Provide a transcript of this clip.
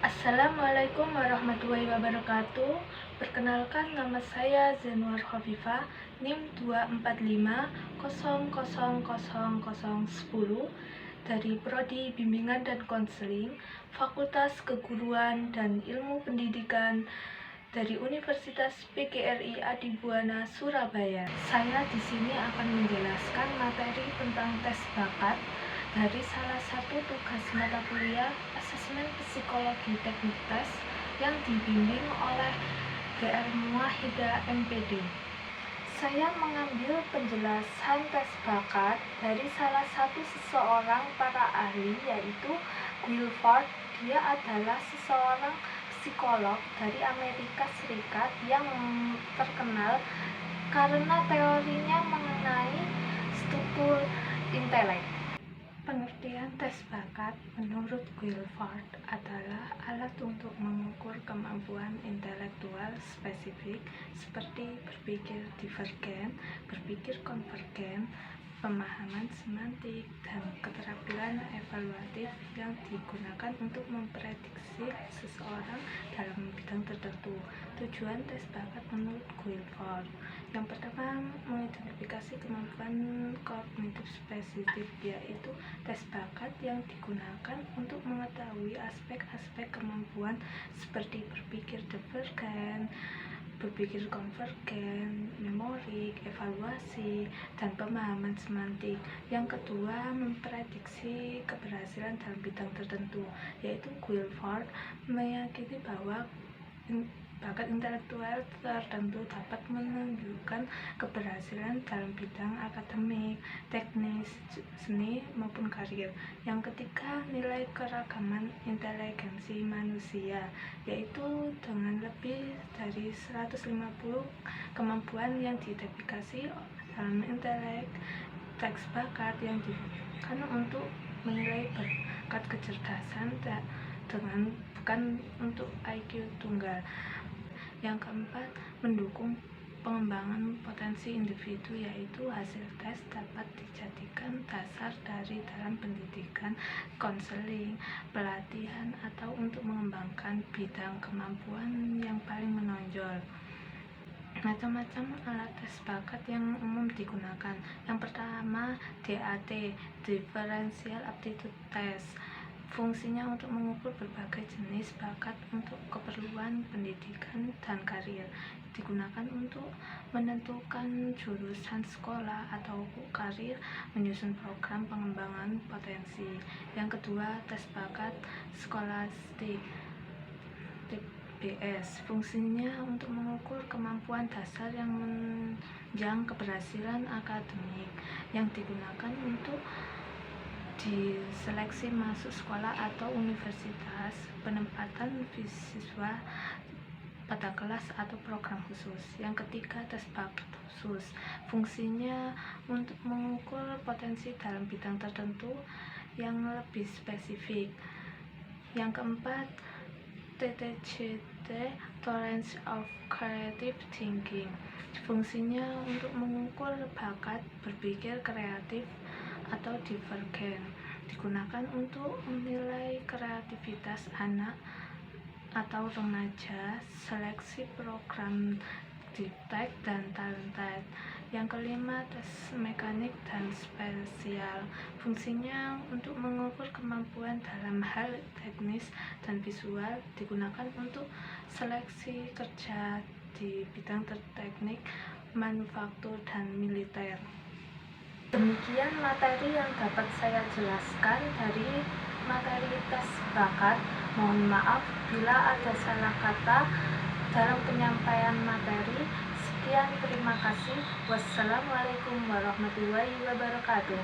Assalamualaikum warahmatullahi wabarakatuh. Perkenalkan, nama saya Zainur Khofifah, NIM 245000010 dari Prodi Bimbingan dan Konseling, Fakultas Keguruan dan Ilmu Pendidikan dari Universitas PGRI Adibuana, Surabaya. Saya di sini akan menjelaskan materi tentang tes bakat dari salah satu tugas mata kuliah Asesmen Psikologi Teknik Tes yang dibimbing oleh Dr. Muwahhidah MPD. Saya mengambil penjelasan tes bakat dari salah satu seseorang para ahli, yaitu Guilford. Dia adalah seseorang psikolog dari Amerika Serikat yang terkenal karena teorinya mengenai struktur intelek. Pengertian tes bakat menurut Guilford adalah alat untuk mengukur kemampuan intelektual spesifik seperti berpikir divergen, berpikir konvergen, pemahaman semantik, dan keterampilan evaluatif yang digunakan untuk memprediksi seseorang dalam bidang tertentu. Tujuan tes bakat menurut Guilford: yang pertama, mengidentifikasi kemampuan kognitif spesifik, yaitu tes bakat yang digunakan untuk mengetahui aspek-aspek kemampuan seperti berpikir divergen, berpikir konvergen, memorik, evaluasi, dan pemahaman semantik. Yang kedua, memprediksi keberhasilan dalam bidang tertentu, yaitu Guilford meyakini bahwa bakat intelektual tertentu dapat menunjukkan keberhasilan dalam bidang akademik, teknis, seni, maupun karir. Yang ketiga, nilai keragaman inteligensi manusia, yaitu dengan lebih dari 150 kemampuan yang diidentifikasi dalam intelek. Tes bakat yang digunakan untuk menilai bakat kecerdasan dengan bukan untuk IQ tunggal. Yang keempat, mendukung pengembangan potensi individu, yaitu hasil tes dapat dijadikan dasar dari dalam pendidikan, konseling, pelatihan, atau untuk mengembangkan bidang kemampuan yang paling menonjol. Macam-macam alat tes bakat yang umum digunakan. Yang pertama, DAT, Differential Aptitude Test. Fungsinya untuk mengukur berbagai jenis bakat untuk keperluan pendidikan dan karir. Digunakan untuk menentukan jurusan sekolah atau karir, menyusun program pengembangan potensi. Yang kedua, tes bakat skolastik, TBS. Fungsinya untuk mengukur kemampuan dasar yang menunjang keberhasilan akademik, yang digunakan untuk diseleksi masuk sekolah atau universitas, penempatan siswa pada kelas atau program khusus. Yang ketiga, tes bakat khusus. Fungsinya untuk mengukur potensi dalam bidang tertentu yang lebih spesifik. Yang keempat, TTCT, Tolerance of Creative Thinking. Fungsinya untuk mengukur bakat berpikir kreatif atau divergen, digunakan untuk menilai kreativitas anak atau remaja, seleksi program Gifted dan Talented. Yang kelima, tes mekanik dan spesial. Fungsinya untuk mengukur kemampuan dalam hal teknis dan visual, digunakan untuk seleksi kerja di bidang teknik, manufaktur, dan militer. Demikian materi yang dapat saya jelaskan dari materi tes bakat. Mohon maaf bila ada salah kata dalam penyampaian materi. Sekian, terima kasih. Wassalamualaikum warahmatullahi wabarakatuh.